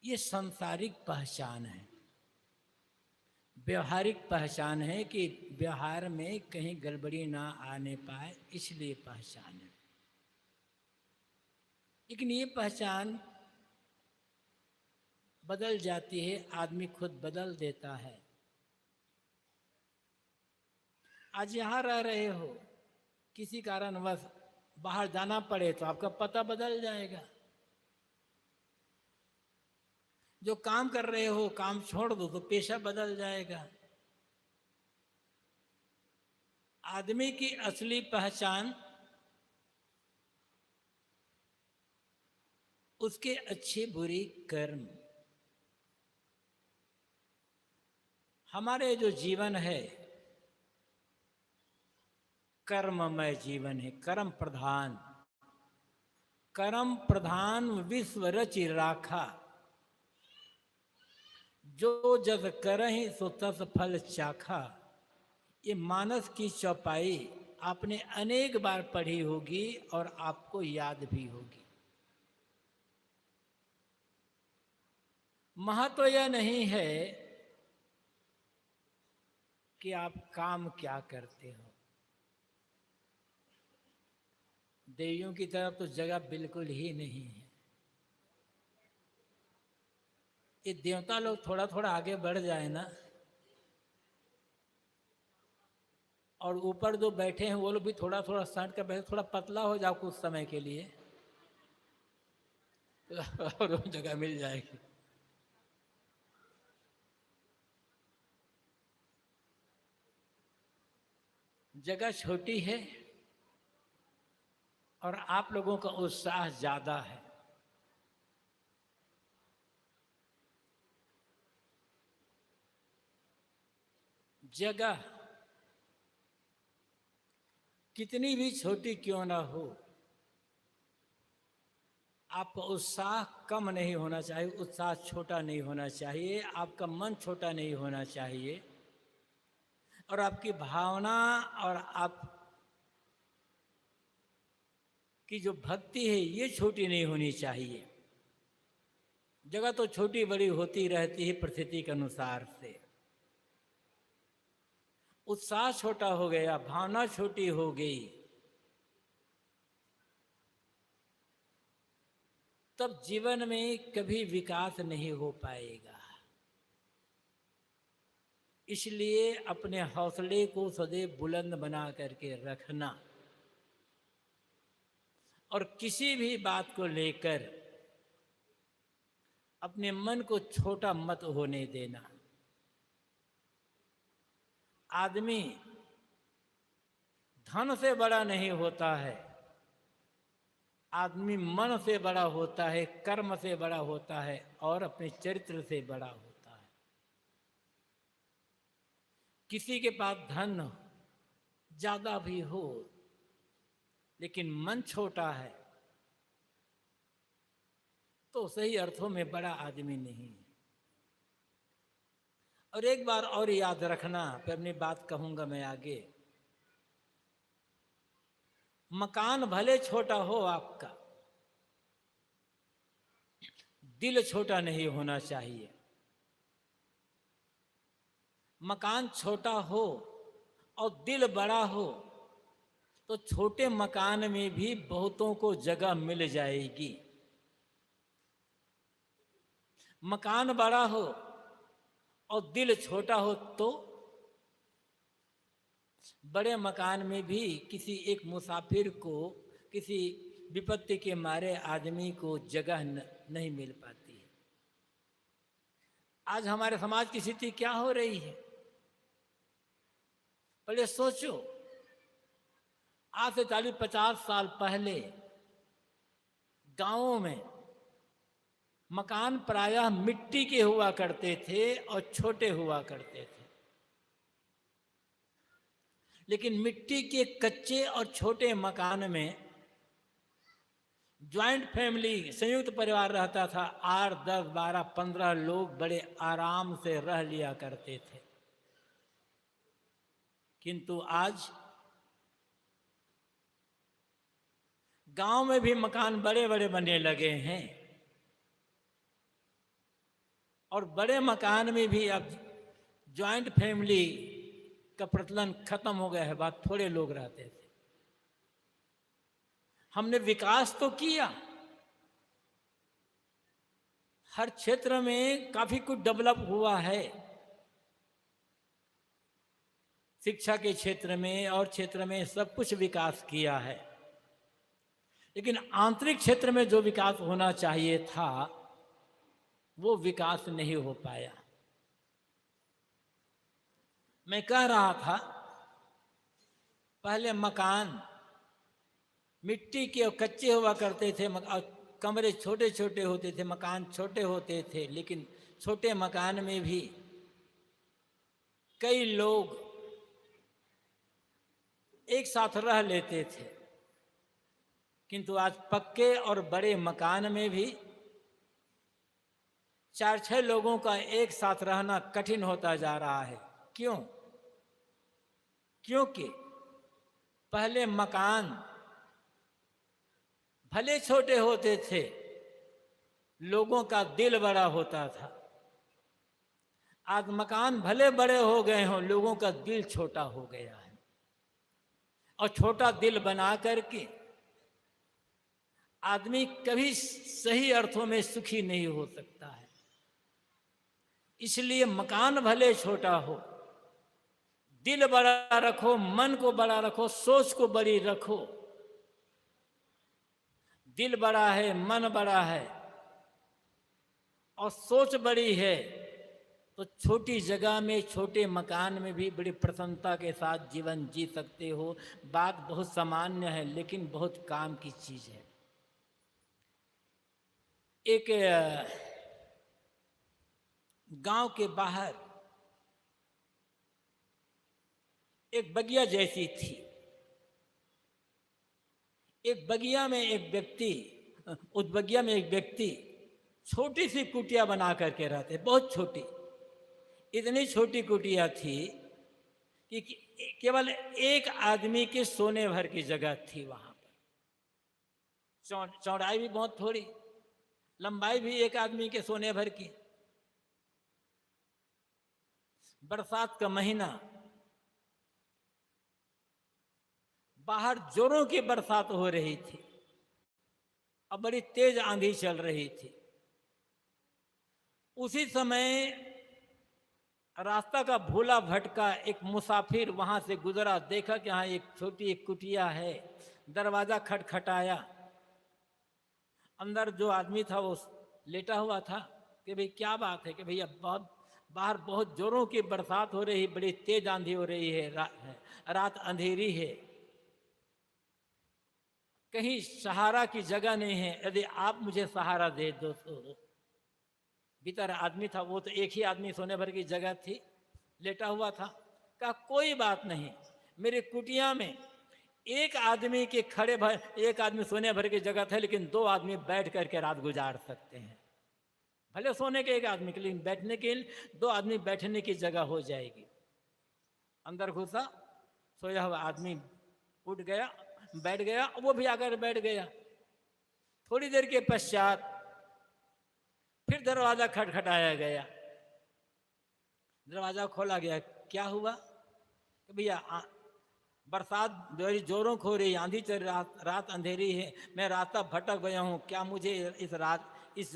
ये सांसारिक पहचान है, व्यवहारिक पहचान है कि व्यवहार में कहीं गड़बड़ी ना आने पाए, इसलिए पहचान है। लेकिन ये पहचान बदल जाती है, आदमी खुद बदल देता है। आज यहाँ रह रहे हो, किसी कारणवश बाहर जाना पड़े तो आपका पता बदल जाएगा। जो काम कर रहे हो काम छोड़ दो तो पेशा बदल जाएगा। आदमी की असली पहचान उसके अच्छे बुरी कर्म। हमारे जो जीवन है कर्ममय जीवन है, कर्म प्रधान। कर्म प्रधान विश्व रचि राखा, जो जस करहि सो तस फल चाखा। ये मानस की चौपाई आपने अनेक बार पढ़ी होगी और आपको याद भी होगी। महत्व यह नहीं है कि आप काम क्या करते हो। देवियों की तरफ तो जगह बिल्कुल ही नहीं है। ये देवता लोग थोड़ा थोड़ा आगे बढ़ जाए ना, और ऊपर जो बैठे हैं वो लोग भी थोड़ा थोड़ा सट कर बैठे, थोड़ा पतला हो जाओ कुछ समय के लिए और वो जगह मिल जाएगी। जगह छोटी है और आप लोगों का उत्साह ज्यादा है। जगह कितनी भी छोटी क्यों ना हो, आपका उत्साह कम नहीं होना चाहिए, उत्साह छोटा नहीं होना चाहिए, आपका मन छोटा नहीं होना चाहिए, और आपकी भावना और आप की जो भक्ति है ये छोटी नहीं होनी चाहिए। जगह तो छोटी बड़ी होती रहती है परिस्थिति के अनुसार से। उत्साह छोटा हो गया, भावना छोटी हो गई, तब जीवन में कभी विकास नहीं हो पाएगा। इसलिए अपने हौसले को सदैव बुलंद बना करके रखना और किसी भी बात को लेकर अपने मन को छोटा मत होने देना। आदमी धन से बड़ा नहीं होता है, आदमी मन से बड़ा होता है, कर्म से बड़ा होता है और अपने चरित्र से बड़ा होता है। किसी के पास धन ज्यादा भी हो लेकिन मन छोटा है तो सही अर्थों में बड़ा आदमी नहीं है। और एक बार और याद रखना, फिर अपनी बात कहूंगा मैं आगे। मकान भले छोटा हो आपका, दिल छोटा नहीं होना चाहिए। मकान छोटा हो और दिल बड़ा हो तो छोटे मकान में भी बहुतों को जगह मिल जाएगी। मकान बड़ा हो और दिल छोटा हो तो बड़े मकान में भी किसी एक मुसाफिर को, किसी विपत्ति के मारे आदमी को जगह नहीं मिल पाती है। आज हमारे समाज की स्थिति क्या हो रही है, पहले सोचो। आज से 40-50 साल पहले गांवों में मकान प्रायः मिट्टी के हुआ करते थे और छोटे हुआ करते थे। लेकिन मिट्टी के कच्चे और छोटे मकान में ज्वाइंट फैमिली, संयुक्त परिवार रहता था। 8, 10, 12, 15 लोग बड़े आराम से रह लिया करते थे। किंतु आज गांव में भी मकान बड़े बड़े बनने लगे हैं। और बड़े मकान में भी अब जॉइंट फैमिली का प्रचलन खत्म हो गया है, बात थोड़े लोग रहते थे। हमने विकास तो किया, हर क्षेत्र में काफी कुछ डेवलप हुआ है, शिक्षा के क्षेत्र में और क्षेत्र में सब कुछ विकास किया है, लेकिन आंतरिक क्षेत्र में जो विकास होना चाहिए था वो विकास नहीं हो पाया। मैं कह रहा था पहले मकान मिट्टी के और कच्चे हुआ करते थे, कमरे छोटे छोटे होते थे, मकान छोटे होते थे, लेकिन छोटे मकान में भी कई लोग एक साथ रह लेते थे। किंतु आज पक्के और बड़े मकान में भी 4-6 लोगों का एक साथ रहना कठिन होता जा रहा है। क्यों? क्योंकि पहले मकान भले छोटे होते थे, लोगों का दिल बड़ा होता था। आज मकान भले बड़े हो गए हों, लोगों का दिल छोटा हो गया है, और छोटा दिल बना करके आदमी कभी सही अर्थों में सुखी नहीं हो सकता है। इसलिए मकान भले छोटा हो, दिल बड़ा रखो, मन को बड़ा रखो, सोच को बड़ी रखो। दिल बड़ा है, मन बड़ा है और सोच बड़ी है, तो छोटी जगह में, छोटे मकान में भी बड़ी प्रसन्नता के साथ जीवन जी सकते हो। बात बहुत सामान्य है, लेकिन बहुत काम की चीज है। एक गांव के बाहर एक बगिया जैसी थी। एक बगिया में एक व्यक्ति, उस बगिया में एक व्यक्ति छोटी सी कुटिया बना करके रहते, बहुत छोटी, इतनी छोटी कुटिया थी कि केवल एक आदमी के सोने भर की जगह थी वहां पर। चौड़ाई भी बहुत थोड़ी, लंबाई भी एक आदमी के सोने भर की। बरसात का महीना, बाहर जोरों की बरसात हो रही थी और बड़ी तेज आंधी चल रही थी। उसी समय रास्ता का भूला भटका एक मुसाफिर वहां से गुजरा, देखा कि हाँ एक छोटी एक कुटिया है। दरवाजा खटखटाया, अंदर जो आदमी था वो लेटा हुआ था कि भाई क्या बात है? कि भैया बहुत बाहर बहुत जोरों की बरसात हो रही, बड़ी तेज आंधी हो रही है, रात अंधेरी है, कहीं सहारा की जगह नहीं है, यदि आप मुझे सहारा दे दो तो। भीतर आदमी था, वो तो एक ही आदमी सोने भर की जगह थी, लेटा हुआ था। कहा कोई बात नहीं, मेरी कुटिया में एक आदमी के खड़े भर, एक आदमी सोने भर की जगह था, लेकिन 2 आदमी बैठ करके रात गुजार सकते हैं। भले सोने के एक आदमी के, लेकिन बैठने के 2 आदमी बैठने की जगह हो जाएगी। अंदर घुसा, सोया हुआ आदमी उठ गया, बैठ गया, वो भी आकर बैठ गया। थोड़ी देर के पश्चात फिर दरवाजा खटखटाया गया, दरवाजा खोला गया। क्या हुआ? भैया बरसात बड़ी जोरों खो रही, आंधी चल, रात अंधेरी है, मैं रास्ता भटक गया हूँ, क्या मुझे इस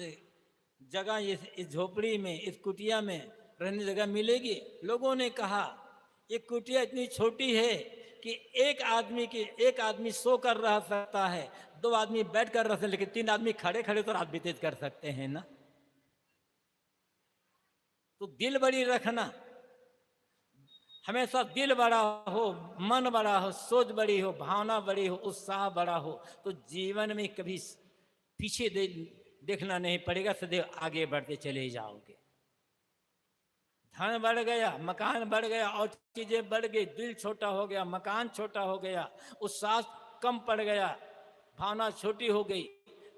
जगह, इस झोपड़ी में, इस कुटिया में रहने जगह मिलेगी? लोगों ने कहा ये कुटिया इतनी छोटी है कि एक आदमी सो कर रह सकता है, 2 आदमी बैठ कर रह सकते, लेकिन 3 आदमी खड़े खड़े तो रात व्यतीत कर सकते हैं ना। तो दिल बड़ी रखना, हमेशा दिल बड़ा हो, मन बड़ा हो, सोच बड़ी हो, भावना बड़ी हो, उत्साह बड़ा हो, तो जीवन में कभी पीछे देखना नहीं पड़ेगा, सदैव आगे बढ़ते चले जाओगे। धन बढ़ गया, मकान बढ़ गया और चीजें बढ़ गई, दिल छोटा हो गया, मकान छोटा हो गया, उत्साह कम पड़ गया, भावना छोटी हो गई।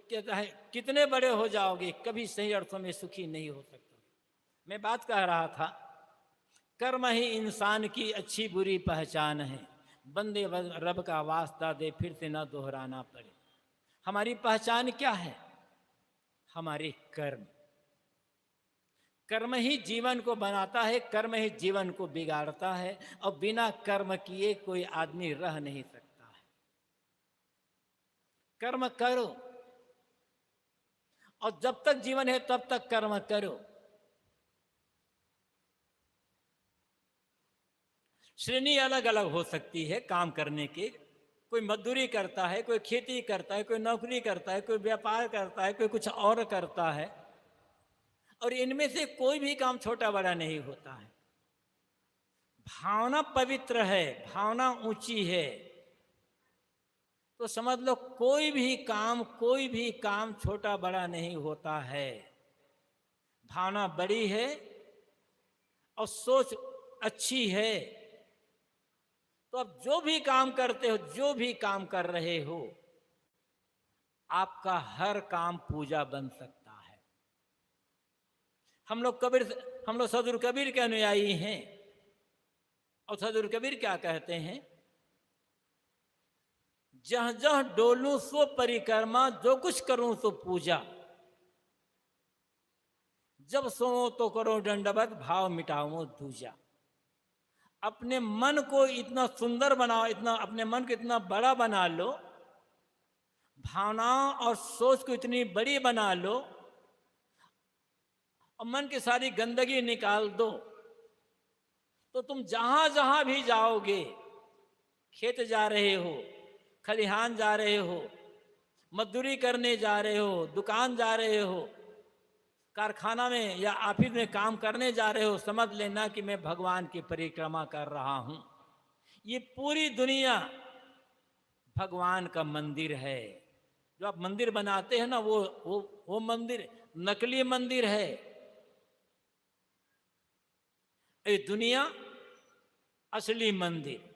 कहता है कितने बड़े हो जाओगे, कभी सही अर्थों में सुखी नहीं हो सकते। मैं बात कह रहा था, कर्म ही इंसान की अच्छी बुरी पहचान है, बंदे रब का वास्ता दे फिर से न दोहराना पड़े। हमारी पहचान क्या है? हमारे कर्म। कर्म ही जीवन को बनाता है, कर्म ही जीवन को बिगाड़ता है, और बिना कर्म किए कोई आदमी रह नहीं सकता है। कर्म करो, और जब तक जीवन है तब तक कर्म करो। श्रेणी अलग अलग हो सकती है काम करने की। कोई मजदूरी करता है, कोई खेती करता है, कोई नौकरी करता है, कोई व्यापार करता है, कोई कुछ और करता है, और इनमें से कोई भी काम छोटा बड़ा नहीं होता है। भावना पवित्र है, भावना ऊंची है, तो समझ लो कोई भी काम छोटा बड़ा नहीं होता है। भावना बड़ी है और सोच अच्छी है, तो अब जो भी काम करते हो, जो भी काम कर रहे हो, आपका हर काम पूजा बन सकता है। हम लोग सदगुरु कबीर के अनुयायी हैं, और सदगुरु कबीर क्या कहते हैं? जह जह डोलूं सो परिक्रमा, जो कुछ करूं सो पूजा। जब सोओ तो करो दंडवत, भाव मिटाओ दूजा। अपने मन को इतना सुंदर बनाओ, अपने मन को इतना बड़ा बना लो, भावनाओं और सोच को इतनी बड़ी बना लो, और मन की सारी गंदगी निकाल दो, तो तुम जहां जहां भी जाओगे, खेत जा रहे हो, खलिहान जा रहे हो, मजदूरी करने जा रहे हो, दुकान जा रहे हो, कारखाना में या ऑफिस में काम करने जा रहे हो, समझ लेना कि मैं भगवान की परिक्रमा कर रहा हूं। ये पूरी दुनिया भगवान का मंदिर है। जो आप मंदिर बनाते हैं ना, वो मंदिर नकली मंदिर है। ये दुनिया असली मंदिर।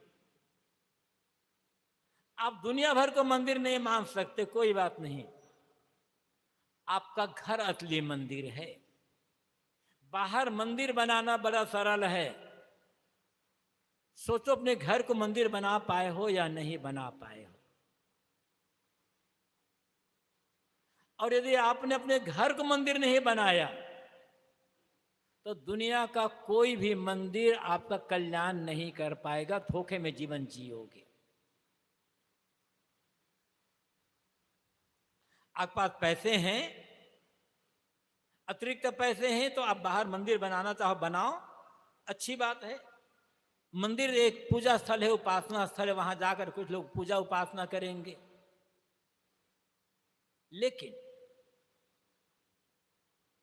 आप दुनिया भर को मंदिर नहीं मान सकते, कोई बात नहीं। आपका घर असली मंदिर है। बाहर मंदिर बनाना बड़ा सरल है। सोचो अपने घर को मंदिर बना पाए हो या नहीं बना पाए हो। और यदि आपने अपने घर को मंदिर नहीं बनाया, तो दुनिया का कोई भी मंदिर आपका कल्याण नहीं कर पाएगा, धोखे में जीवन जियोगे। आपके पास पैसे हैं, अतिरिक्त पैसे हैं, तो आप बाहर मंदिर बनाना चाहो बनाओ, अच्छी बात है। मंदिर एक पूजा स्थल है, उपासना स्थल है, वहां जाकर कुछ लोग पूजा उपासना करेंगे। लेकिन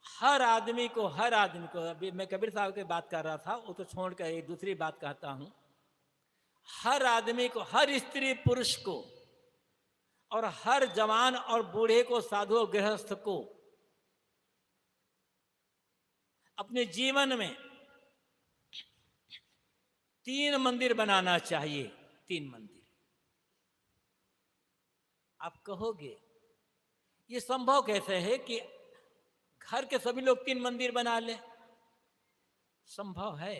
हर आदमी को अभी मैं कबीर साहब की बात कर रहा था, वो तो छोड़कर एक दूसरी बात कहता हूं। हर आदमी को, हर स्त्री पुरुष को, और हर जवान और बूढ़े को, साधु और गृहस्थ को अपने जीवन में 3 मंदिर बनाना चाहिए। 3 मंदिर। आप कहोगे ये संभव कैसे है कि घर के सभी लोग 3 मंदिर बना लें? संभव है।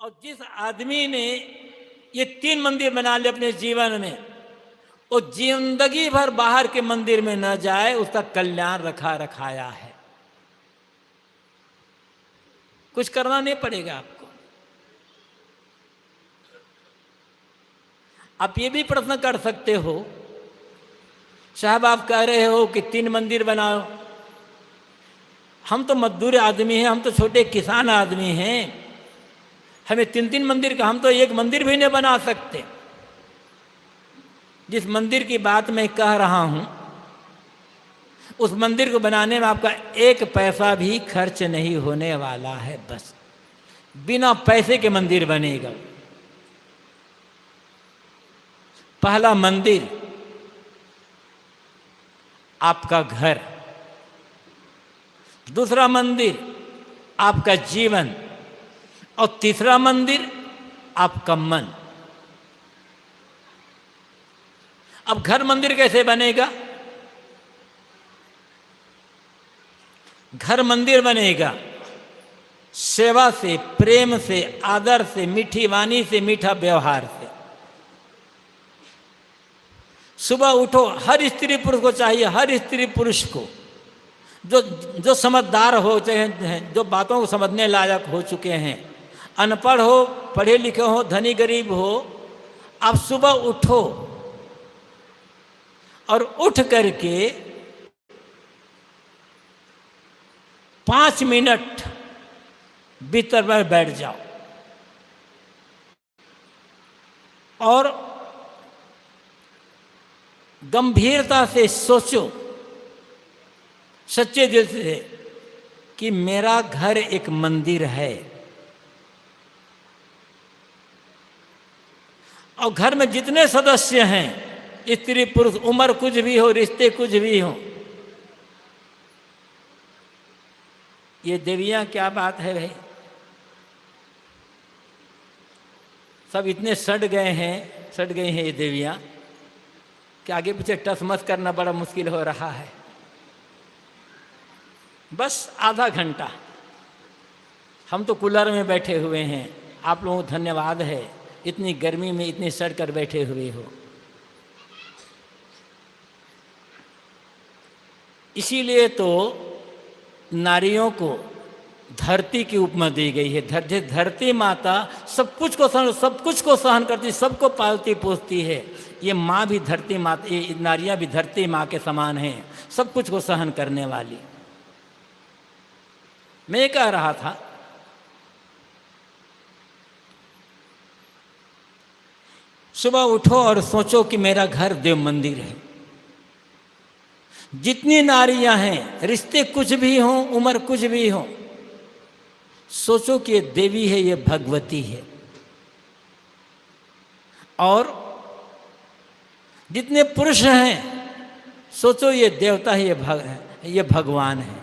और जिस आदमी ने ये 3 मंदिर बना ले अपने जीवन में, वो जिंदगी भर बाहर के मंदिर में न जाए, उसका कल्याण रखाया है। कुछ करना नहीं पड़ेगा आपको। आप ये भी प्रश्न कर सकते हो, साहब आप कह रहे हो कि 3 मंदिर बनाओ, हम तो मजदूर आदमी हैं, हम तो छोटे किसान आदमी हैं, हमें 3 मंदिर का, हम तो एक मंदिर भी नहीं बना सकते। जिस मंदिर की बात मैं कह रहा हूं, उस मंदिर को बनाने में आपका 1 पैसा भी खर्च नहीं होने वाला है। बस बिना पैसे के मंदिर बनेगा। पहला मंदिर आपका घर, दूसरा मंदिर आपका जीवन, और तीसरा मंदिर आपका मन। अब घर मंदिर कैसे बनेगा? घर मंदिर बनेगा सेवा से, प्रेम से, आदर से, मीठी वाणी से, मीठा व्यवहार से। सुबह उठो, हर स्त्री पुरुष को चाहिए, हर स्त्री पुरुष को जो जो समझदार हो, चाहे जो बातों को समझने लायक हो चुके हैं, अनपढ़ हो, पढ़े लिखे हो, धनी गरीब हो, आप सुबह उठो और उठ करके 5 मिनट भीतर में बैठ जाओ और गंभीरता से सोचो, सच्चे दिल से, कि मेरा घर एक मंदिर है और घर में जितने सदस्य हैं, स्त्री पुरुष, उम्र कुछ भी हो, रिश्ते कुछ भी हो, ये देवियां क्या बात है भाई, सब इतने सड़ गए हैं ये देवियां कि आगे पीछे टस मस करना बड़ा मुश्किल हो रहा है। बस आधा घंटा, हम तो कूलर में बैठे हुए हैं, आप लोगों को धन्यवाद है, इतनी गर्मी में इतनी सड़ कर बैठे हुए हो। इसीलिए तो नारियों को धरती की उपमा दी गई है। धरती माता सब कुछ को सहन करती, सबको पालती पोसती है। ये माँ भी धरती माता, ये नारियाँ भी धरती माँ के समान हैं, सब कुछ को सहन करने वाली। मैं ये कह रहा था, सुबह उठो और सोचो कि मेरा घर देव मंदिर है। जितनी नारियां हैं, रिश्ते कुछ भी हों, उम्र कुछ भी हो, सोचो कि ये देवी है, ये भगवती है। और जितने पुरुष हैं, सोचो ये देवता है, ये भगवान है।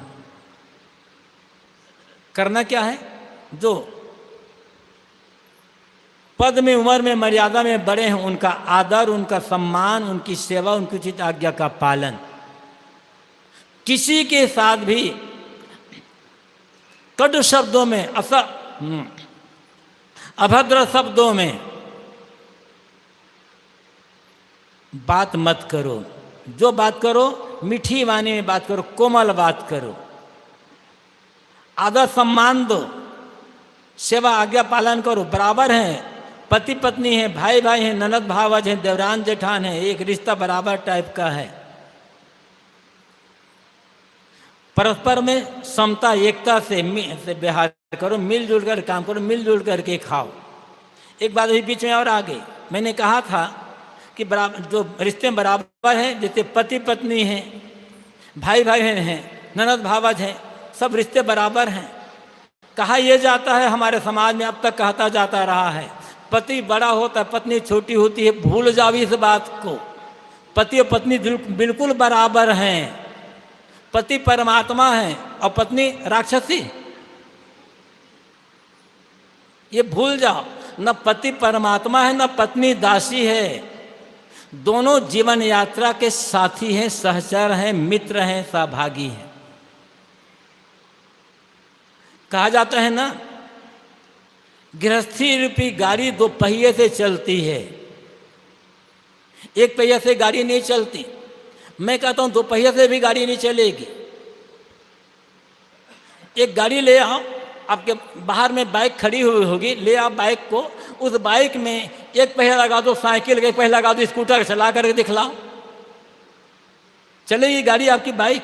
करना क्या है? जो पद में, उम्र में, मर्यादा में बड़े हैं, उनका आदर, उनका सम्मान, उनकी सेवा, उनकी उचित आज्ञा का पालन। किसी के साथ भी कटु शब्दों में, अभद्र शब्दों में बात मत करो। जो बात करो मीठी वाणी में बात करो, कोमल बात करो, आदर सम्मान दो, सेवा आज्ञा पालन करो। बराबर हैं, पति पत्नी है, भाई भाई हैं, ननद भावज हैं, देवरान जेठान है, एक रिश्ता बराबर टाइप का है। परस्पर में समता एकता से व्यवहार करो, मिलजुल कर काम करो, मिलजुल करके खाओ। एक बात अभी बीच में और आ गई, मैंने कहा था कि बराबर जो रिश्ते बराबर हैं, जैसे पति पत्नी हैं, भाई भाई हैं, ननद भावज हैं, सब रिश्ते बराबर हैं। कहा यह जाता है, हमारे समाज में अब तक कहता जाता रहा है, पति बड़ा होता है, पत्नी छोटी होती है। भूल जाओ इस बात को। पति और पत्नी बिल्कुल बराबर हैं। पति परमात्मा है और पत्नी राक्षसी, ये भूल जाओ। न पति परमात्मा है, न पत्नी दासी है। दोनों जीवन यात्रा के साथी हैं, सहचर हैं, मित्र हैं, सहभागी हैं। कहा जाता है ना, गृहस्थी रूपी गाड़ी 2 पहिए से चलती है, 1 पहिया से गाड़ी नहीं चलती। मैं कहता हूं 2 पहिया से भी गाड़ी नहीं चलेगी। एक गाड़ी ले आओ, आपके बाहर में बाइक खड़ी हुई होगी, ले आओ बाइक को, उस बाइक में 1 पहिया लगा दो साइकिल का, 1 पहिया लगा दो स्कूटर, चला करके दिखलाओ, चलेगी गाड़ी आपकी बाइक?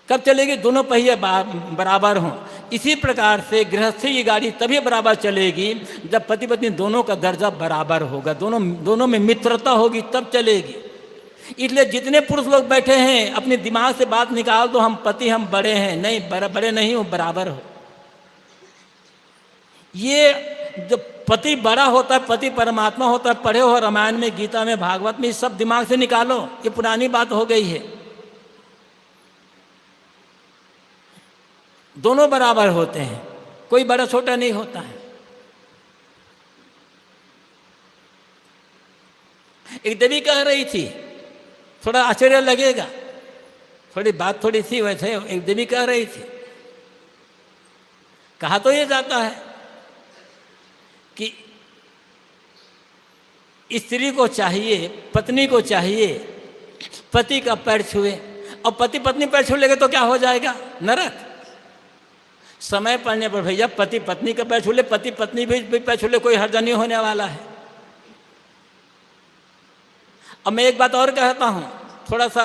कब चलेगी? दोनों पहिए बराबर हों। इसी प्रकार से गृहस्थी की गाड़ी तभी बराबर चलेगी जब पति पत्नी दोनों का दर्जा बराबर होगा, दोनों में मित्रता होगी, तब चलेगी। इसलिए जितने पुरुष लोग बैठे हैं, अपने दिमाग से बात निकाल दो, हम पति, हम बड़े हैं। नहीं, बड़े नहीं हो, बराबर हो। ये जो पति बड़ा होता है, पति परमात्मा होता है, पढ़े हो रामायण में, गीता में, भागवत में, सब दिमाग से निकालो, ये पुरानी बात हो गई है। दोनों बराबर होते हैं, कोई बड़ा छोटा नहीं होता है। एक देवी कह रही थी, थोड़ा आश्चर्य लगेगा, थोड़ी बात थोड़ी सी वैसे, एक देवी कह रही थी, कहा तो ये जाता है कि स्त्री को चाहिए, पत्नी को चाहिए, पति का पैर छुए और पति पत्नी पैर छू लेंगे तो क्या हो जाएगा? नरक। समय पड़ने पर भैया पति पत्नी का पैर छू ले, पति पत्नी भी पैर छू ले, कोई हर्ज नहीं होने वाला है। अब मैं एक बात और कहता हूँ, थोड़ा सा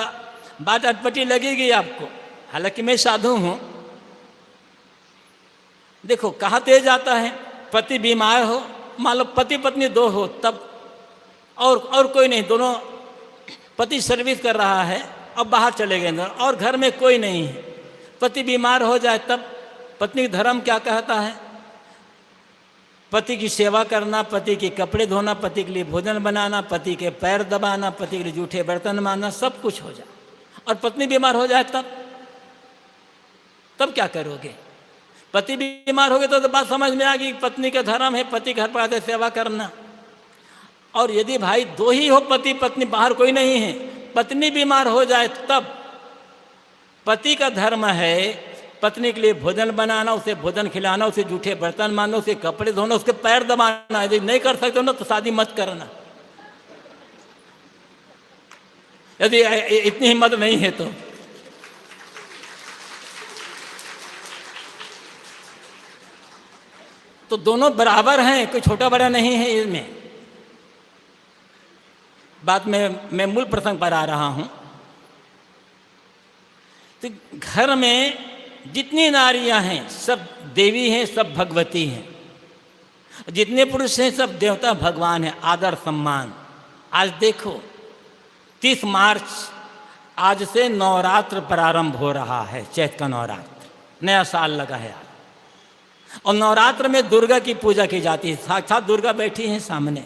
बात अटपटी लगेगी आपको, हालांकि मैं साधु हूँ। देखो कहाँ तेज आता है, पति बीमार हो, मान लो पति पत्नी दो हो तब, और कोई नहीं, दोनों पति सर्विस कर रहा है अब बाहर चले गए और घर में कोई नहीं है, पति बीमार हो जाए तब पत्नी धर्म क्या कहता है? पति की सेवा करना, पति के कपड़े धोना, पति के लिए भोजन बनाना, पति के पैर दबाना, पति के लिए जूठे बर्तन मारना, सब कुछ हो जाए। और पत्नी बीमार हो जाए तब क्या करोगे? पति बीमार हो गए तो बात समझ में आ गई, पत्नी का धर्म है पति घर पर आते सेवा करना। और यदि भाई दो ही हो पति पत्नी, बाहर कोई नहीं है, पत्नी बीमार हो जाए तब पति का धर्म है पत्नी के लिए भोजन बनाना, उसे भोजन खिलाना, उसे जूठे बर्तन मारना, उसे कपड़े धोना, उसके पैर दबाना। यदि नहीं कर सकते हो ना तो शादी मत करना, यदि इतनी हिम्मत नहीं है तो दोनों बराबर हैं, कोई छोटा बड़ा नहीं है इसमें। बात में मैं मूल प्रसंग पर आ रहा हूं। तो घर में जितनी नारियां हैं सब देवी हैं, सब भगवती हैं, जितने पुरुष हैं सब देवता भगवान हैं, आदर सम्मान। आज देखो 30 मार्च आज से नवरात्र प्रारंभ हो रहा है, चैत का नवरात्र, नया साल लगा है आज। और नवरात्र में दुर्गा की पूजा की जाती है, साक्षात दुर्गा बैठी हैं सामने।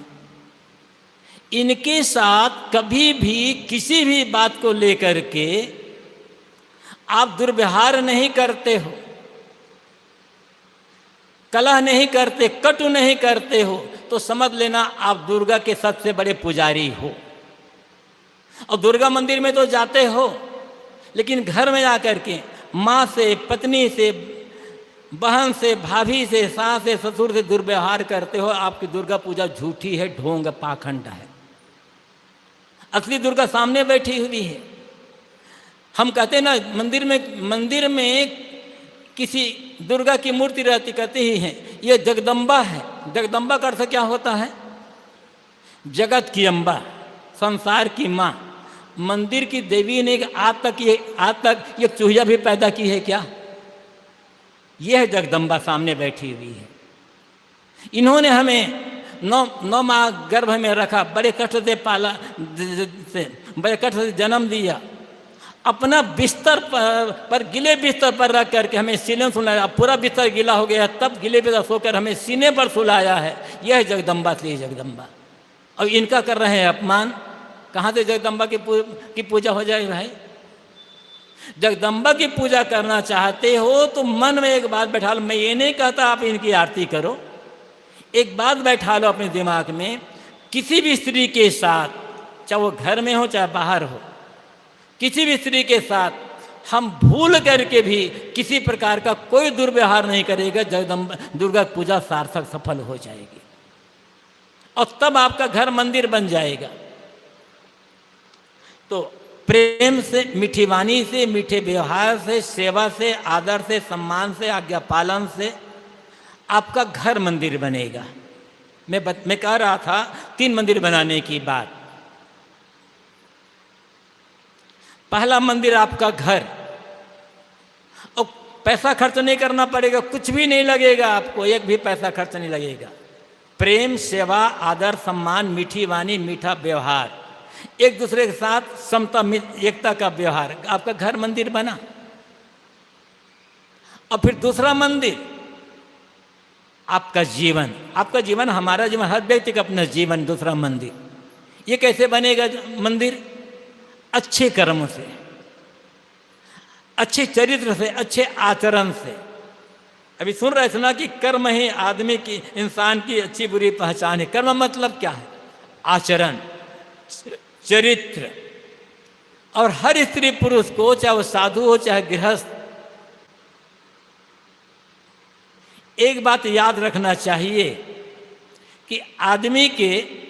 इनके साथ कभी भी किसी भी बात को लेकर के आप दुर्व्यवहार नहीं करते हो, कलह नहीं करते, कटु नहीं करते हो, तो समझ लेना आप दुर्गा के सबसे बड़े पुजारी हो। और दुर्गा मंदिर में तो जाते हो, लेकिन घर में आकर के माँ से, पत्नी से, बहन से, भाभी से, सास से, ससुर से दुर्व्यवहार करते हो, आपकी दुर्गा पूजा झूठी है, ढोंग पाखंड है। असली दुर्गा सामने बैठी हुई है। हम कहते हैं ना मंदिर में किसी दुर्गा की मूर्ति रहती, कहते ही हैं ये जगदम्बा है। जगदम्बा का अर्थ क्या होता है? जगत की अम्बा, संसार की माँ। मंदिर की देवी ने आज तक ये चूहिया भी पैदा की है क्या? यह जगदम्बा सामने बैठी हुई है। इन्होंने हमें नौ माह गर्भ में रखा, बड़े कष्ट से पाला, बड़े कष्ट से जन्म दिया, अपना बिस्तर पर गिले बिस्तर पर रख करके हमें सीने सुलाया। अब पूरा बिस्तर गीला हो गया तब गिले बिस्तर सोकर हमें सीने पर सुलाया है। यह जगदम्बा थी, जगदम्बा। और इनका कर रहे हैं अपमान। कहाँ से जगदम्बा की पूजा हो जाए भाई? जगदम्बा की पूजा करना चाहते हो तो मन में एक बात बैठा लो। मैं ये नहीं कहता आप इनकी आरती करो, एक बात बैठा लो अपने दिमाग में, किसी भी स्त्री के साथ, चाहे वो घर में हो चाहे बाहर हो, किसी भी स्त्री के साथ हम भूल करके भी किसी प्रकार का कोई दुर्व्यवहार नहीं करेगा, जगदम्बा दुर्गा पूजा सार्थक सफल हो जाएगी और तब आपका घर मंदिर बन जाएगा। तो प्रेम से, मीठी वाणी से, मीठे व्यवहार से, सेवा से, आदर से, सम्मान से, आज्ञा पालन से आपका घर मंदिर बनेगा। मैं कह रहा था 3 मंदिर बनाने की बात। पहला मंदिर आपका घर, और पैसा खर्च नहीं करना पड़ेगा, कुछ भी नहीं लगेगा आपको, एक भी पैसा खर्च नहीं लगेगा। प्रेम, सेवा, आदर, सम्मान, मीठी वाणी, मीठा व्यवहार, एक दूसरे के साथ समता, एकता का व्यवहार, आपका घर मंदिर बना। और फिर दूसरा मंदिर आपका जीवन। आपका जीवन, हमारा जीवन, हर व्यक्ति का अपना जीवन। दूसरा मंदिर ये कैसे बनेगा मंदिर? अच्छे कर्म से, अच्छे चरित्र से, अच्छे आचरण से। अभी सुन रहे थे ना कि कर्म ही आदमी की, इंसान की अच्छी बुरी पहचान है। कर्म मतलब क्या है? आचरण, चरित्र। और हर स्त्री पुरुष को, चाहे वो साधु हो चाहे गृहस्थ, एक बात याद रखना चाहिए कि आदमी के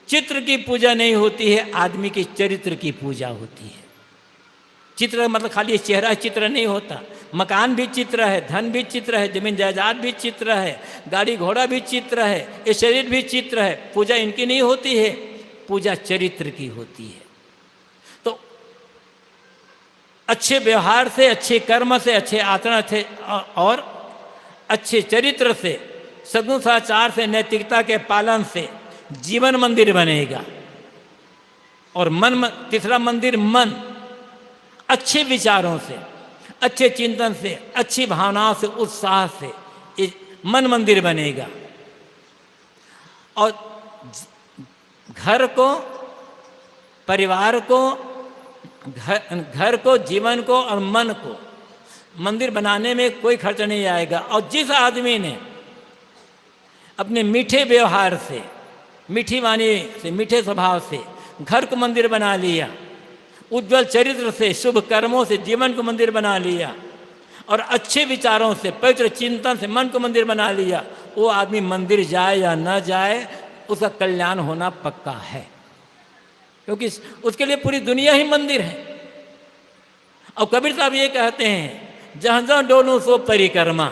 चित्र की पूजा नहीं होती है, आदमी के चरित्र की पूजा होती है। चित्र मतलब खाली चेहरा चित्र नहीं होता, मकान भी चित्र है, धन भी चित्र है, जमीन जायदाद भी चित्र है, गाड़ी घोड़ा भी चित्र है, ये शरीर भी चित्र है। पूजा इनकी नहीं होती है, पूजा चरित्र की होती है। तो अच्छे व्यवहार से, अच्छे कर्म से, अच्छे आचरण से और अच्छे चरित्र से, सद्गुण सदाचार से, नैतिकता के पालन से जीवन मंदिर बनेगा। और मन, तीसरा मंदिर मन, अच्छे विचारों से, अच्छे चिंतन से, अच्छी भावनाओं से, उत्साह से मन मंदिर बनेगा। और घर को, परिवार को, घर को, जीवन को और मन को मंदिर बनाने में कोई खर्च नहीं आएगा। और जिस आदमी ने अपने मीठे व्यवहार से, मीठी वाणी से, मीठे स्वभाव से घर को मंदिर बना लिया, उज्ज्वल चरित्र से, शुभ कर्मों से जीवन को मंदिर बना लिया और अच्छे विचारों से, पवित्र चिंतन से मन को मंदिर बना लिया, वो आदमी मंदिर जाए या न जाए उसका कल्याण होना पक्का है, क्योंकि उसके लिए पूरी दुनिया ही मंदिर है। और कबीर साहब ये कहते हैं, जहाँ जहाँ डोलूं सो परिक्रमा।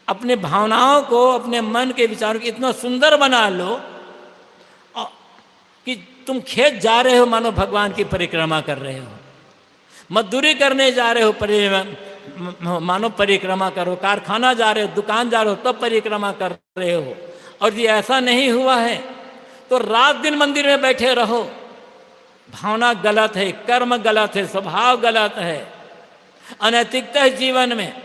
अपने भावनाओं को, अपने मन के विचारों को इतना सुंदर बना लो कि तुम खेत जा रहे हो मानो भगवान की परिक्रमा कर रहे हो, मजदूरी करने जा रहे हो मानो परिक्रमा करो, कारखाना जा रहे हो, दुकान जा रहे हो तब परिक्रमा कर रहे हो। और यदि ऐसा नहीं हुआ है तो रात दिन मंदिर में बैठे रहो, भावना गलत है, कर्म गलत है, स्वभाव गलत है, अनैतिकता है जीवन में,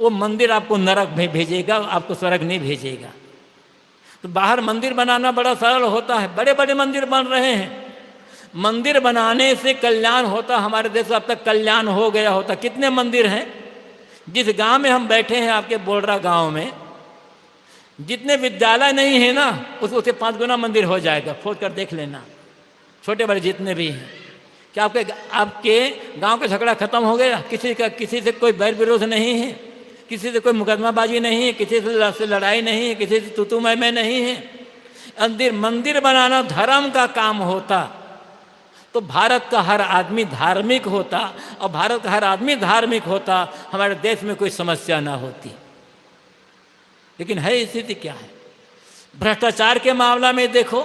वो मंदिर आपको नरक में भेजेगा, आपको स्वर्ग नहीं भेजेगा। तो बाहर मंदिर बनाना बड़ा सरल होता है, बड़े बड़े मंदिर बन रहे हैं। मंदिर बनाने से कल्याण होता, हमारे देश में अब तक कल्याण हो गया होता। कितने मंदिर हैं? जिस गांव में हम बैठे हैं, आपके बोलरा गांव में, जितने विद्यालय नहीं है ना, उससे 5 गुना मंदिर हो जाएगा। खोज कर देख लेना, छोटे बड़े जितने भी हैं। क्या आपके गांव का झगड़ा खत्म हो गया? किसी से कोई बैर विरोध नहीं है, किसी से कोई मुकदमाबाजी नहीं है, किसी से लड़ाई नहीं है, किसी से तू मैं नहीं है। मंदिर बनाना धर्म का काम होता तो भारत का हर आदमी धार्मिक होता, और भारत का हर आदमी धार्मिक होता, हमारे देश में कोई समस्या ना होती। लेकिन है स्थिति क्या है? भ्रष्टाचार के मामला में देखो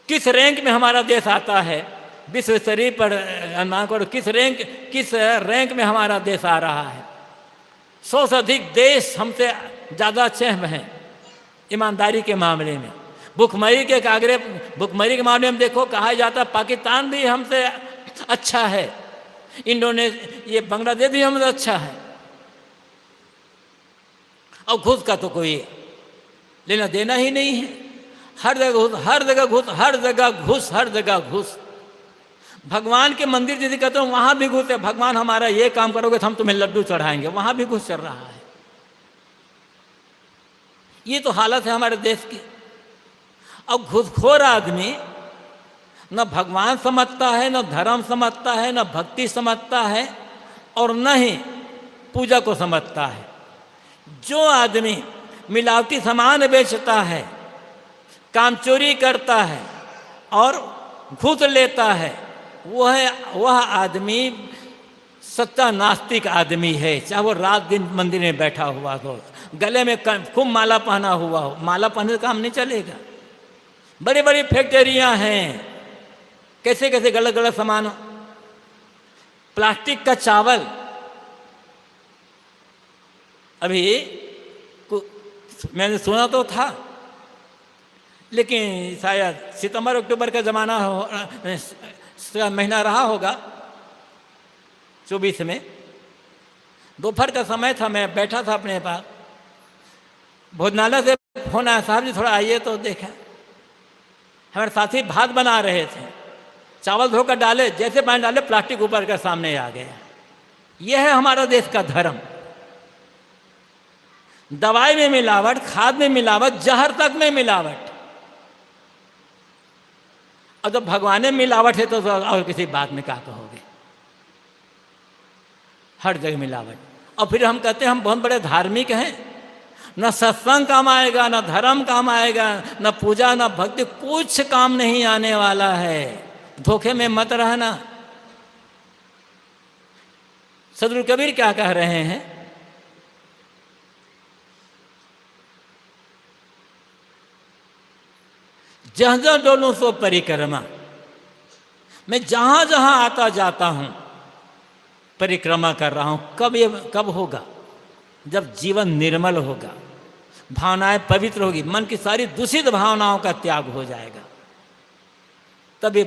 किस रैंक में हमारा देश आता है, विश्व स्तरीय पर अनुमान करो किस रैंक में हमारा देश आ रहा है। 100 से अधिक देश हमसे ज़्यादा अच्छे हैं ईमानदारी के मामले में। भुखमरी के मामले में देखो, कहा जाता पाकिस्तान भी हमसे अच्छा है, ये बांग्लादेश भी हमसे अच्छा है। और घूस का तो कोई लेना देना ही नहीं है। हर जगह घूस। भगवान के मंदिर यदि कहते हो वहाँ भी घूस है। भगवान हमारा ये काम करोगे तो हम तुम्हें लड्डू चढ़ाएंगे, वहाँ भी घूस चल रहा है। ये तो हालत है हमारे देश की। अब घूसखोर आदमी न भगवान समझता है, न धर्म समझता है, न भक्ति समझता है, और न ही पूजा को समझता है। जो आदमी मिलावटी सामान बेचता है, कामचोरी करता है और घूस लेता है, वह आदमी सच्चा नास्तिक आदमी है। चाहे वो रात दिन मंदिर में बैठा हुआ हो, गले में खूब माला पहना हुआ हो, माला पहनने का काम नहीं चलेगा। बड़ी बड़ी फैक्ट्रियां हैं, कैसे कैसे गलत गलत सामान, प्लास्टिक का चावल। अभी मैंने सुना तो था, लेकिन शायद सितंबर अक्टूबर का ज़माना महीना रहा होगा, 24 में दोपहर का समय था। मैं बैठा था अपने पास, भोजनालय से फोन आया, साहब जी थोड़ा आइए। तो देखा हमारे साथी भात बना रहे थे, चावल धोकर डाले, जैसे पानी डाले प्लास्टिक ऊपर का सामने आ गया। यह है हमारा देश का धर्म। दवाई में मिलावट, खाद में मिलावट, जहर तक में मिलावट। और जब भगवान में मिलावट है तो और किसी बात में क्या कहोगे? हर जगह मिलावट। और फिर हम कहते हैं हम बहुत बड़े धार्मिक हैं, न सत्संग काम आएगा, न धर्म काम आएगा, न पूजा, न भक्ति, कुछ काम नहीं आने वाला है। धोखे में मत रहना। सदगुरु कबीर क्या कह रहे हैं? जहाँ जहाँ डोलूं सो परिक्रमा। मैं जहां जहां आता जाता हूं परिक्रमा कर रहा हूं। कब होगा? जब जीवन निर्मल होगा, भावनाएं पवित्र होगी, मन की सारी दूषित भावनाओं का त्याग हो जाएगा, तब ये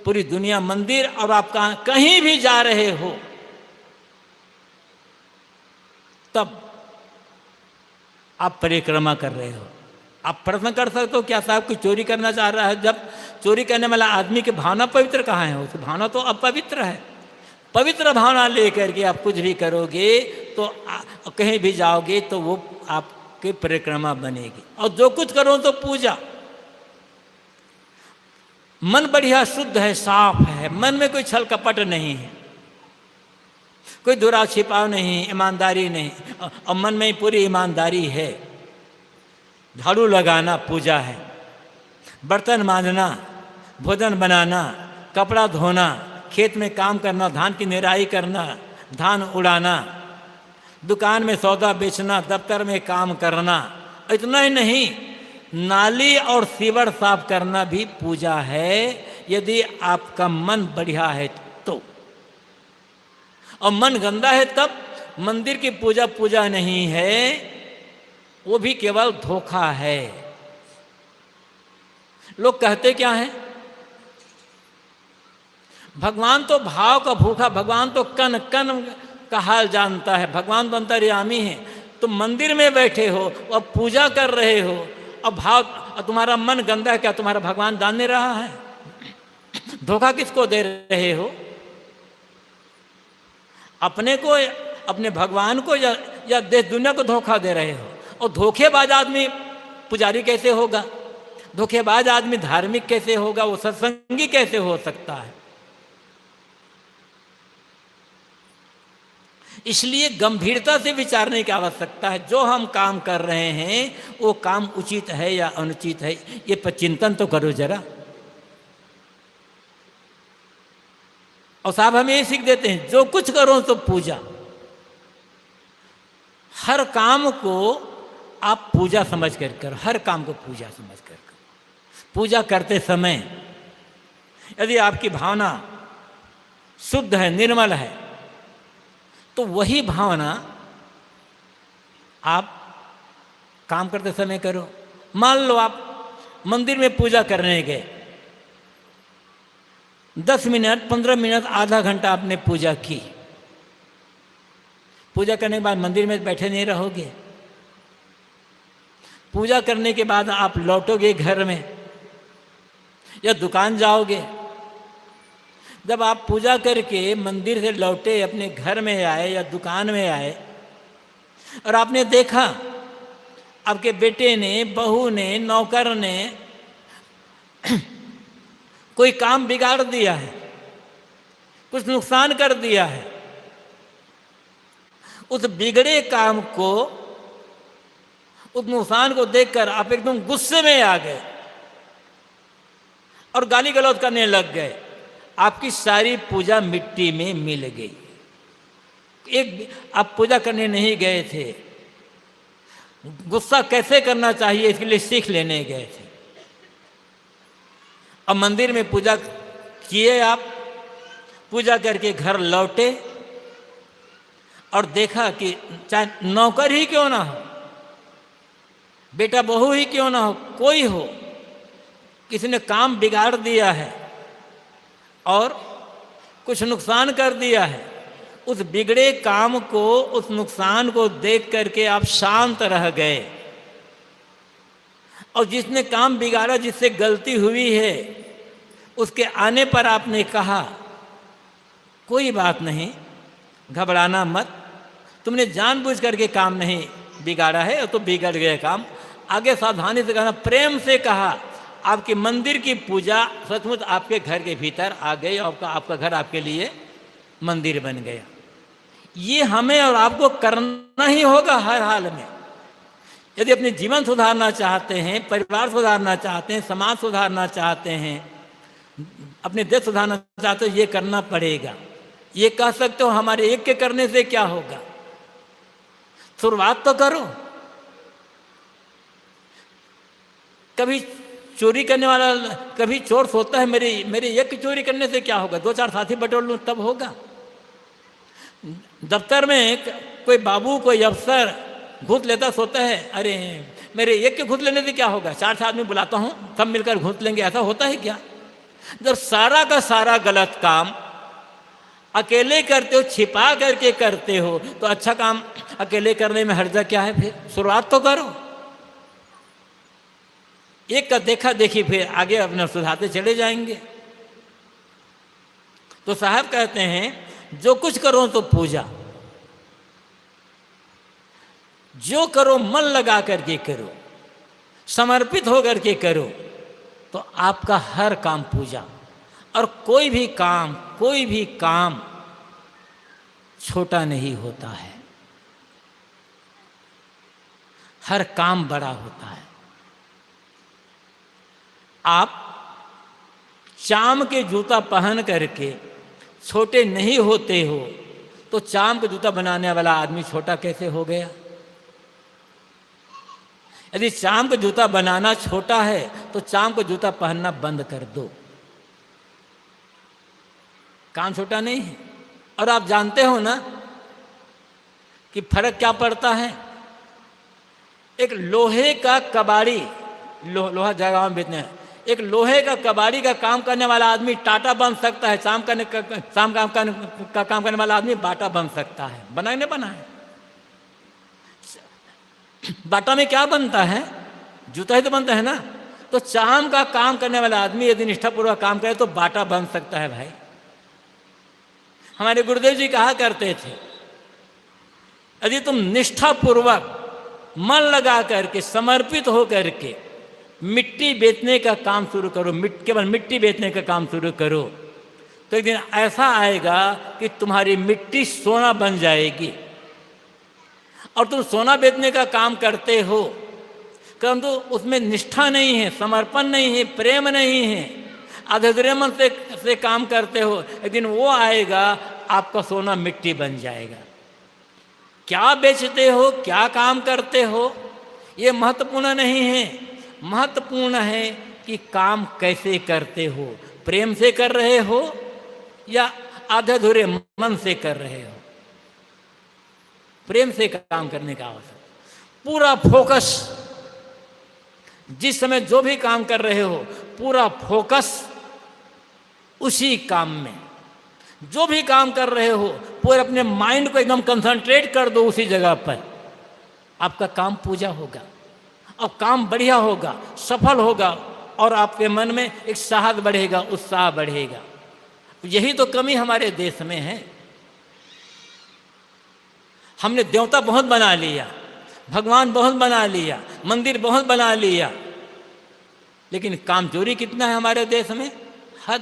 पूरी दुनिया मंदिर। और आप कहीं भी जा रहे हो तब आप परिक्रमा कर रहे हो। आप प्रश्न कर सकते हो क्या साहब कोई चोरी करना चाह रहा है? जब चोरी करने वाला आदमी की भावना पवित्र कहाँ है? उसकी भावना तो अपवित्र है। पवित्र भावना लेकर के आप कुछ भी करोगे तो कहीं भी जाओगे तो वो आपकी परिक्रमा बनेगी। और जो कुछ करो तो पूजा। मन बढ़िया शुद्ध है, साफ है, मन में कोई छल कपट नहीं है, कोई दुरा छिपाव नहीं, ईमानदारी नहीं, और मन में पूरी ईमानदारी है। झाड़ू लगाना पूजा है, बर्तन मांजना, भोजन बनाना, कपड़ा धोना, खेत में काम करना, धान की निराई करना, धान उड़ाना, दुकान में सौदा बेचना, दफ्तर में काम करना। इतना ही नहीं, नाली और सीवर साफ करना भी पूजा है, यदि आपका मन बढ़िया है तो। और मन गंदा है तब मंदिर की पूजा नहीं है, वो भी केवल धोखा है। लोग कहते क्या हैं? भगवान तो भाव का भूखा, भगवान तो कन कन का हाल जानता है, भगवान तो अंतर्यामी है। तुम मंदिर में बैठे हो और पूजा कर रहे हो और भाव, और तुम्हारा मन गंदा है, क्या तुम्हारा भगवान जान नहीं रहा है? धोखा किसको दे रहे हो? अपने को, अपने भगवान को, या देश दुनिया को धोखा दे रहे हो। और धोखेबाज आदमी पुजारी कैसे होगा? धोखेबाज आदमी धार्मिक कैसे होगा? वो सत्संगी कैसे हो सकता है? इसलिए गंभीरता से विचारने की आवश्यकता है। जो हम काम कर रहे हैं वो काम उचित है या अनुचित है, ये पर चिंतन तो करो जरा। और साहब हमें ये सीख देते हैं, जो कुछ करो तो पूजा। हर काम को आप पूजा समझ कर करो, हर काम को पूजा समझ कर करो। पूजा करते समय यदि आपकी भावना शुद्ध है, निर्मल है, तो वही भावना आप काम करते समय करो। मान लो आप मंदिर में पूजा करने गए, 10 मिनट, 15 मिनट, आधा घंटा आपने पूजा की। पूजा करने के बाद मंदिर में बैठे नहीं रहोगे। पूजा करने के बाद आप लौटोगे घर में या दुकान जाओगे। जब आप पूजा करके मंदिर से लौटे, अपने घर में आए या दुकान में आए, और आपने देखा आपके बेटे ने, बहू ने, नौकर ने कोई काम बिगाड़ दिया है, कुछ नुकसान कर दिया है, उस बिगड़े काम को, उस नुकसान को देखकर आप एकदम गुस्से में आ गए और गाली गलौज करने लग गए। आपकी सारी पूजा मिट्टी में मिल गई। आप पूजा करने नहीं गए थे, गुस्सा कैसे करना चाहिए इसके लिए सीख लेने गए थे। अब मंदिर में पूजा किए, आप पूजा करके घर लौटे और देखा कि चाहे नौकर ही क्यों ना हो, बेटा बहू ही क्यों ना हो, कोई हो, किसी ने काम बिगाड़ दिया है और कुछ नुकसान कर दिया है। उस बिगड़े काम को, उस नुकसान को देख करके आप शांत रह गए। और जिसने काम बिगाड़ा, जिससे गलती हुई है, उसके आने पर आपने कहा कोई बात नहीं, घबराना मत, तुमने जानबूझ करके काम नहीं बिगाड़ा है, तो बिगड़ गया काम, आगे सावधानी से कहना, प्रेम से कहा। आपके मंदिर की पूजा सचमुच आपके घर के भीतर आ गई और आपका घर आपके लिए मंदिर बन गया। ये हमें और आपको करना ही होगा हर हाल में। यदि अपने जीवन सुधारना चाहते हैं, परिवार सुधारना चाहते हैं, समाज सुधारना चाहते हैं, अपने देश सुधारना चाहते हैं, ये करना पड़ेगा। ये कह सकते हो हमारे एक के करने से क्या होगा? शुरुआत तो करो। कभी चोरी करने वाला, कभी चोर सोचता है मेरे एक की चोरी करने से क्या होगा, 2-4 साथी बटोर लूँ तब होगा। दफ्तर में कोई बाबू कोई अफसर घूस लेता, सोचता है अरे मेरे एक के घूस लेने से क्या होगा, 4 आदमी बुलाता हूँ सब मिलकर घूस लेंगे, ऐसा होता है क्या? जब सारा का सारा गलत काम अकेले करते हो, छिपा करके करते हो, तो अच्छा काम अकेले करने में हर्जा क्या है? फिर शुरुआत तो करो। एक का देखा देखी फिर आगे अपना सुधारते चले जाएंगे। तो साहब कहते हैं जो कुछ करो तो पूजा, जो करो मन लगा करके करो, समर्पित होकर के करो, तो आपका हर काम पूजा। और कोई भी काम छोटा नहीं होता है, हर काम बड़ा होता है। आप चाम के जूता पहन करके छोटे नहीं होते हो, तो चाम का जूता बनाने वाला आदमी छोटा कैसे हो गया? यदि चाम का जूता बनाना छोटा है तो चाम का जूता पहनना बंद कर दो, काम छोटा नहीं है। और आप जानते हो ना कि फर्क क्या पड़ता है? एक लोहे का कबाड़ी, लोहा जगह में बेचने हैं, एक लोहे का कबाड़ी का काम करने वाला आदमी टाटा बन सकता है, काम करने वाला आदमी बाटा बन सकता है। बना नहीं बना है? बाटा में क्या बनता है? जूता ही तो बनता है ना। तो चाम का काम करने वाला आदमी यदि निष्ठापूर्वक काम करे तो बाटा बन सकता है भाई। हमारे गुरुदेव जी कहा करते थे, यदि तुम निष्ठापूर्वक मन लगा करके समर्पित हो करके मिट्टी बेचने का काम शुरू करो, केवल मिट्टी बेचने का काम शुरू करो, तो एक दिन ऐसा आएगा कि तुम्हारी मिट्टी सोना बन जाएगी। और तुम सोना बेचने का काम करते हो, परंतु उसमें निष्ठा नहीं है, समर्पण नहीं है, प्रेम नहीं है, अधूरे मन से काम करते हो, एक दिन वो आएगा आपका सोना मिट्टी बन जाएगा। क्या बेचते हो, क्या काम करते हो, ये महत्वपूर्ण नहीं है। महत्वपूर्ण है कि काम कैसे करते हो, प्रेम से कर रहे हो या आधे अधूरे मन से कर रहे हो। प्रेम से काम करने का आवश्यक, पूरा फोकस, जिस समय जो भी काम कर रहे हो पूरा फोकस उसी काम में, जो भी काम कर रहे हो पूरे अपने माइंड को एकदम कंसंट्रेट कर दो उसी जगह पर, आपका काम पूजा होगा और काम बढ़िया होगा, सफल होगा और आपके मन में एक साहस बढ़ेगा, उत्साह बढ़ेगा। यही तो कमी हमारे देश में है। हमने देवता बहुत बना लिया, भगवान बहुत बना लिया, मंदिर बहुत बना लिया, लेकिन कामचोरी कितना है हमारे देश में? हद।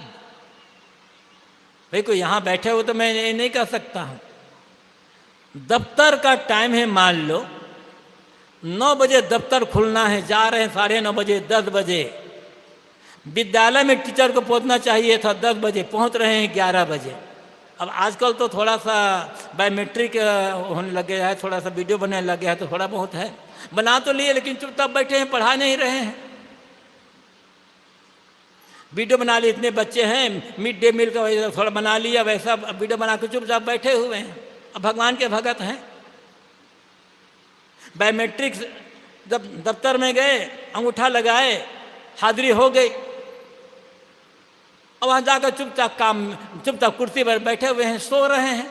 भाई कोई यहाँ बैठे हो तो मैं ये नहीं कह सकता हूँ। दफ्तर का टाइम है, मान लो 9 बजे दफ्तर खुलना है, जा रहे हैं 9:30 बजे, 10 बजे। विद्यालय में टीचर को पहुंचना चाहिए था 10 बजे, पहुंच रहे हैं 11 बजे। अब आजकल तो थोड़ा सा बायोमेट्रिक होने लग गया है, थोड़ा सा वीडियो बनने लग गया है, तो थोड़ा बहुत है, बना तो लिए लेकिन चुपचाप बैठे हैं, पढ़ा नहीं रहे हैं। वीडियो बना लिए, इतने बच्चे हैं, मिड डे मील का वैसा थोड़ा बना लिया, वैसा वीडियो बना के चुपचाप बैठे हुए हैं। अब भगवान के भगत हैं। बायोमेट्रिक जब दफ्तर में गए, अंगूठा लगाए, हाजिरी हो गई, और वहाँ जाकर चुपचाप कुर्सी पर बैठे हुए हैं, सो रहे हैं।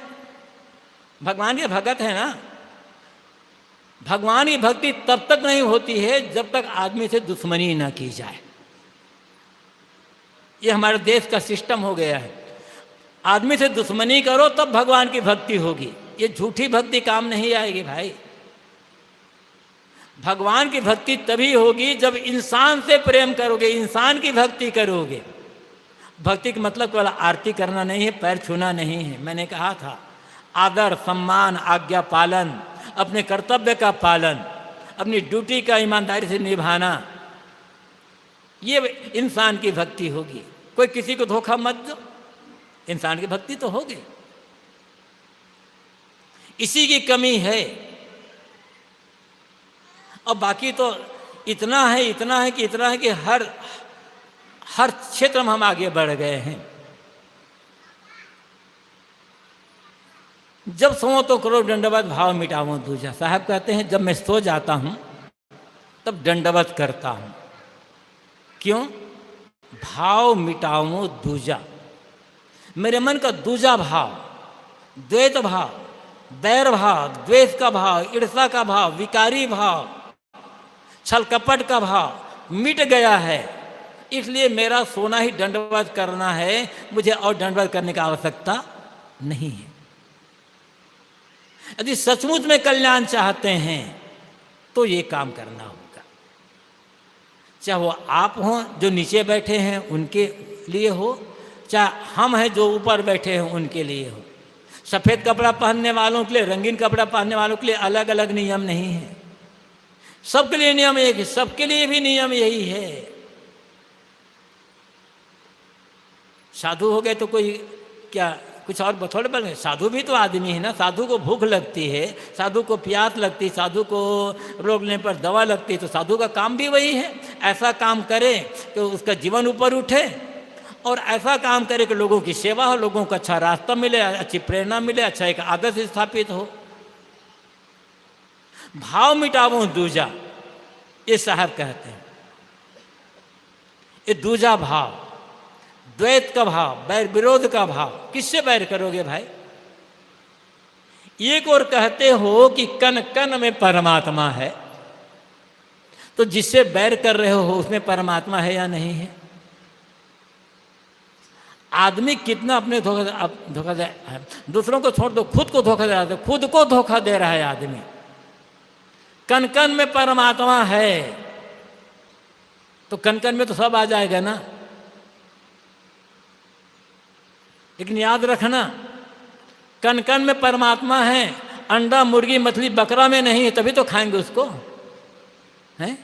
भगवान के भगत है ना। भगवान की भक्ति तब तक नहीं होती है जब तक आदमी से दुश्मनी ना की जाए। ये हमारे देश का सिस्टम हो गया है। आदमी से दुश्मनी करो तब भगवान की भक्ति होगी। ये झूठी भक्ति काम नहीं आएगी भाई। भगवान की भक्ति तभी होगी जब इंसान से प्रेम करोगे, इंसान की भक्ति करोगे। भक्ति का मतलब केवल आरती करना नहीं है, पैर छूना नहीं है। मैंने कहा था आदर, सम्मान, आज्ञा पालन, अपने कर्तव्य का पालन, अपनी ड्यूटी का ईमानदारी से निभाना, ये इंसान की भक्ति होगी। कोई किसी को धोखा मत दो, इंसान की भक्ति तो होगी। इसी की कमी है। और बाकी तो इतना है कि हर क्षेत्र में हम आगे बढ़ गए हैं। जब सोओ तो करो दंडवत, भाव मिटाओ दूजा। साहब कहते हैं जब मैं सो जाता हूं तब दंडवत करता हूं। क्यों? भाव मिटाओ दूजा। मेरे मन का दूजा भाव, द्वैत भाव, बैर भाव, द्वेष का भाव, ईर्ष्या का भाव, विकारी भाव, छल कपट का भाव मिट गया है। इसलिए मेरा सोना ही दंडवत करना है, मुझे और दंडवत करने की आवश्यकता नहीं है। यदि सचमुच में कल्याण चाहते हैं तो ये काम करना होगा। चाहे वो आप हों जो नीचे बैठे हैं उनके लिए हो, चाहे हम हैं जो ऊपर बैठे हैं उनके लिए हो। सफ़ेद कपड़ा पहनने वालों के लिए, रंगीन कपड़ा पहनने वालों के लिए अलग अलग नियम नहीं है, सबके लिए नियम एक है। सबके लिए भी नियम यही है। साधु हो गए तो कोई क्या कुछ और थोड़े बन गए? साधु भी तो आदमी है ना। साधु को भूख लगती है, साधु को प्यास लगती है, साधु को रोग लेने पर दवा लगती है, तो साधु का काम भी वही है। ऐसा काम करे कि उसका जीवन ऊपर उठे, और ऐसा काम करे कि लोगों की सेवा हो, लोगों को अच्छा रास्ता मिले, अच्छी प्रेरणा मिले, अच्छा एक आदर्श स्थापित हो। भाव मिटाओ दूजा, ये साहब कहते हैं। ये दूजा भाव, द्वैत का भाव, बैर विरोध का भाव। किससे बैर करोगे भाई? एक और कहते हो कि कण कण में परमात्मा है, तो जिससे बैर कर रहे हो उसमें परमात्मा है या नहीं है? आदमी कितना अपने धोखा दे, दूसरों को छोड़ दो, खुद को धोखा दे रहा है, खुद को धोखा दे रहा है आदमी। कण कण में परमात्मा है तो कण कण में तो सब आ जाएगा ना। लेकिन याद रखना, कण कण में परमात्मा है, अंडा मुर्गी मछली बकरा में नहीं है, तभी तो खाएंगे उसको, हैं?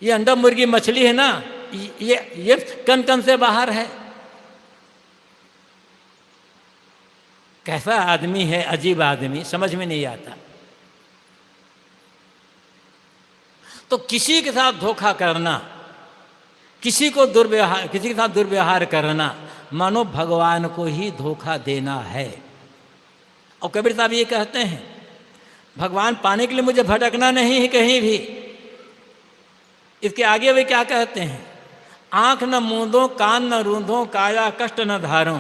ये अंडा मुर्गी मछली है ना, ये कण कण से बाहर है। कैसा आदमी है, अजीब आदमी, समझ में नहीं आता। तो किसी के साथ धोखा करना, किसी के साथ दुर्व्यवहार करना, मानो भगवान को ही धोखा देना है। और कबीर साहब ये कहते हैं, भगवान पाने के लिए मुझे भटकना नहीं है कहीं भी। इसके आगे वे क्या कहते हैं? आंख न मूंदो, कान न रूंधो, काया कष्ट न धारो,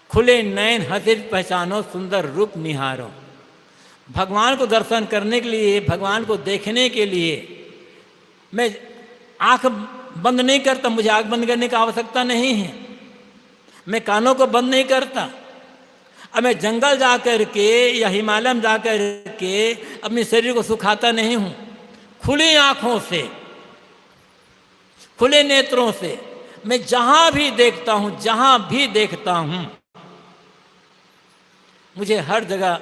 खुले नयन हसिर पहचानो, सुंदर रूप निहारो। भगवान को दर्शन करने के लिए, भगवान को देखने के लिए मैं आंख बंद नहीं करता, मुझे आंख बंद करने की आवश्यकता नहीं है। मैं कानों को बंद नहीं करता। अब मैं जंगल जा कर के या हिमालय में जा कर के अपने शरीर को सुखाता नहीं हूँ। खुली आँखों से, खुले नेत्रों से मैं जहाँ भी देखता हूँ, मुझे हर जगह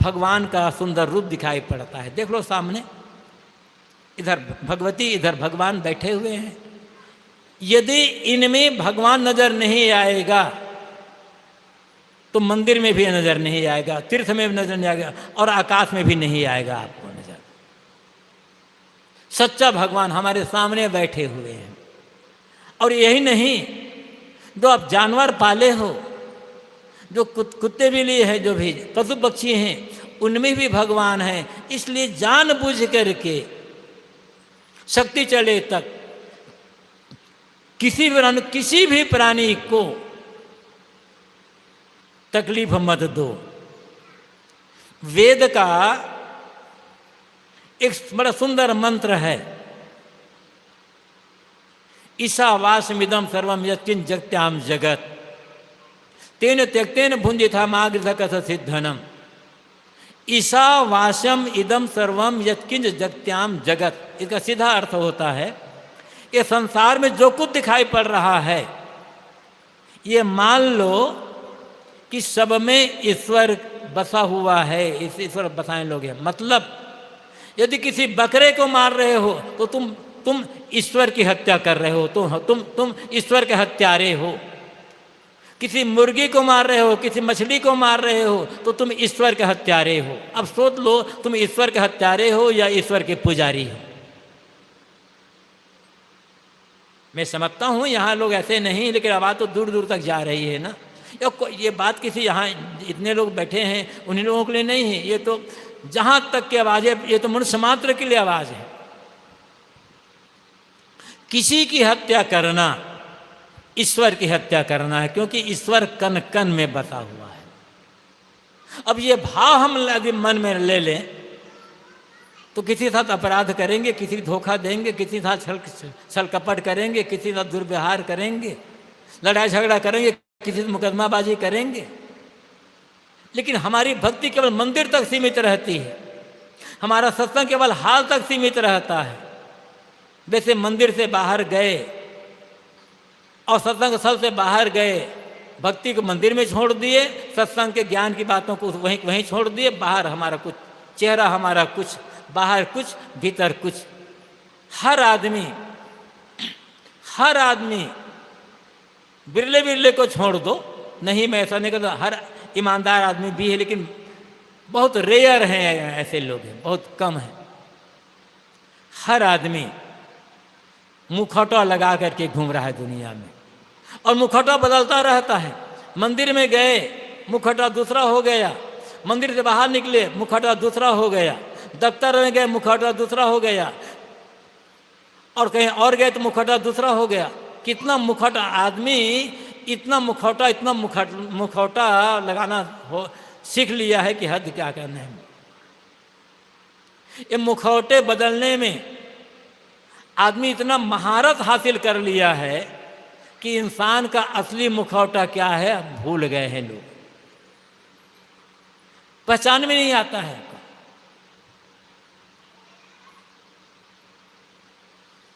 भगवान का सुंदर रूप दिखाई पड़ता है। देख लो सामने, इधर भगवती, इधर भगवान बैठे हुए हैं। यदि इनमें भगवान नजर नहीं आएगा तो मंदिर में भी नजर नहीं आएगा, तीर्थ में भी नजर नहीं आएगा, और आकाश में भी नहीं आएगा आपको नजर। सच्चा भगवान हमारे सामने बैठे हुए हैं। और यही नहीं, जो आप जानवर पाले हो, जो कुत्ते बिल्ली है, जो भी पशु पक्षी हैं, उनमें भी भगवान है। इसलिए जानबूझ करके शक्ति चले तक किसी भी प्राणी को तकलीफ मत दो। वेद का एक बड़ा सुंदर मंत्र है, ईशावास्यमिदं सर्वं यत्किंच जगत्याम जगत तेन त्यक्तेन भुंजिथा मागधकस सिद्धनम। ईशावास्यम इदम सर्वम यत्किंच जगत्याम जगत, इसका सीधा अर्थ होता है ये संसार में जो कुछ दिखाई पड़ रहा है, ये मान लो कि सब में ईश्वर बसा हुआ है, इस ईश्वर बसाए लोग हैं। मतलब यदि किसी बकरे को मार रहे हो तो तुम ईश्वर की हत्या कर रहे हो, तुम ईश्वर के हत्यारे हो। किसी मुर्गी को मार रहे हो, किसी मछली को मार रहे हो, तो तुम ईश्वर के हत्यारे हो। अब सोच लो, तुम ईश्वर के हत्यारे हो या ईश्वर के पुजारी हो। मैं समझता हूँ यहाँ लोग ऐसे नहीं, लेकिन आवाज़ तो दूर दूर तक जा रही है ना। ये बात किसी यहाँ इतने लोग बैठे हैं उन्हीं लोगों के लिए नहीं है, ये तो जहाँ तक की आवाज़ है, ये तो मनुष्य मात्र के लिए आवाज़ है। किसी की हत्या करना ईश्वर की हत्या करना है, क्योंकि ईश्वर कण कण में बसा हुआ है। अब ये भाव हम यदि मन में ले लें तो किसी के साथ अपराध करेंगे, किसी को धोखा देंगे, किसी के साथ छल कपट करेंगे, किसी के साथ दुर्व्यवहार करेंगे, लड़ाई झगड़ा करेंगे, किसी से मुकदमाबाजी करेंगे। लेकिन हमारी भक्ति केवल मंदिर तक सीमित रहती है, हमारा सत्संग केवल हाल तक सीमित रहता है। वैसे मंदिर से बाहर गए और सत्संग स्थल से बाहर गए, भक्ति को मंदिर में छोड़ दिए, सत्संग के ज्ञान की बातों को वहीं छोड़ दिए। बाहर हमारा कुछ, चेहरा हमारा कुछ, बाहर कुछ, भीतर कुछ। हर आदमी बिरले बिरले को छोड़ दो, नहीं मैं ऐसा नहीं कहता, हर ईमानदार आदमी भी है, लेकिन बहुत रेयर हैं ऐसे लोग, हैं बहुत कम हैं। हर आदमी मुखौटा लगा करके घूम रहा है दुनिया में, और मुखौटा बदलता रहता है। मंदिर में गए मुखौटा दूसरा हो गया, मंदिर से बाहर निकले मुखौटा दूसरा हो गया, दफ्तर में गए मुखौटा दूसरा हो गया, और कहीं और गए तो मुखौटा दूसरा हो गया। कितना मुखौटा आदमी, इतना मुखौटा लगाना सीख लिया है कि हद क्या करना है। ये मुखौटे बदलने में आदमी इतना महारत हासिल कर लिया है कि इंसान का असली मुखौटा क्या है भूल गए हैं लोग, पहचान में नहीं आता है।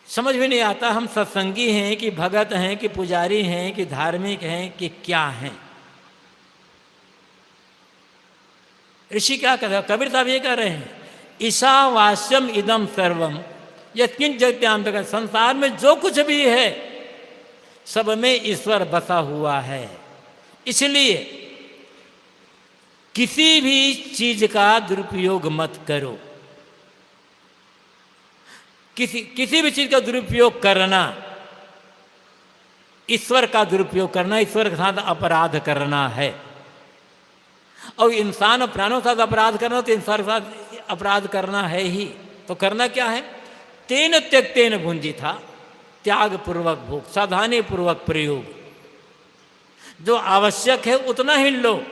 समझ में नहीं आता हम सत्संगी हैं कि भगत हैं कि पुजारी हैं कि धार्मिक हैं कि क्या हैं। ऋषि क्या कर रहे हैं, कबीर साहब ये कह रहे हैं, ईशावास्यम इदम सर्वम यत्किंच जगत्याम जगत। संसार में जो कुछ भी है सब में ईश्वर बसा हुआ है। इसलिए किसी भी चीज का दुरुपयोग मत करो। किसी भी चीज का दुरुपयोग करना ईश्वर का दुरुपयोग करना, ईश्वर के साथ अपराध करना है। और इंसान और प्राणों के साथ अपराध करना तो ईश्वर के साथ अपराध करना है ही। तो करना क्या है, तेन त्यक्तेन भुंजी था, त्याग पूर्वक भोग, सावधानी पूर्वक प्रयोग। जो आवश्यक है उतना ही लो,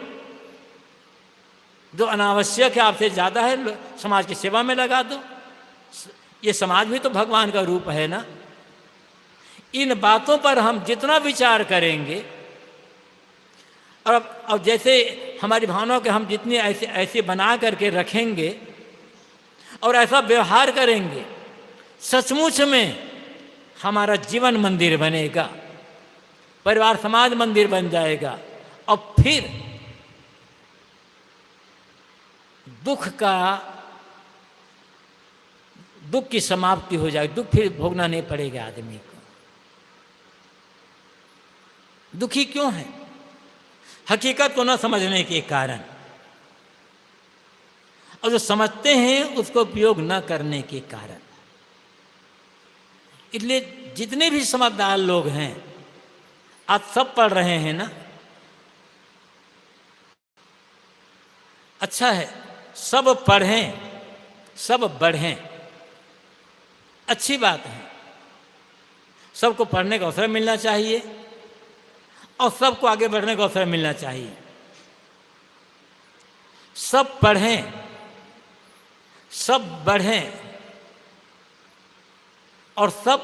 जो अनावश्यक है आपसे ज़्यादा है समाज की सेवा में लगा दो। ये समाज भी तो भगवान का रूप है ना। इन बातों पर हम जितना विचार करेंगे और अब जैसे हमारी भावनाओं के हम जितनी ऐसे बना करके रखेंगे और ऐसा व्यवहार करेंगे, सचमुच में हमारा जीवन मंदिर बनेगा, परिवार समाज मंदिर बन जाएगा। और फिर दुख की समाप्ति हो जाएगी। दुख फिर भोगना नहीं पड़ेगा आदमी को। दुखी क्यों है? हकीकत को न समझने के कारण, और जो समझते हैं उसको उपयोग न करने के कारण। इसलिए जितने भी समझदार लोग हैं, आज सब पढ़ रहे हैं ना, अच्छा है, सब पढ़ें, सब बढ़ें, अच्छी बात है। सबको पढ़ने का अवसर मिलना चाहिए और सबको आगे बढ़ने का अवसर मिलना चाहिए। सब पढ़ें, सब बढ़ें और सब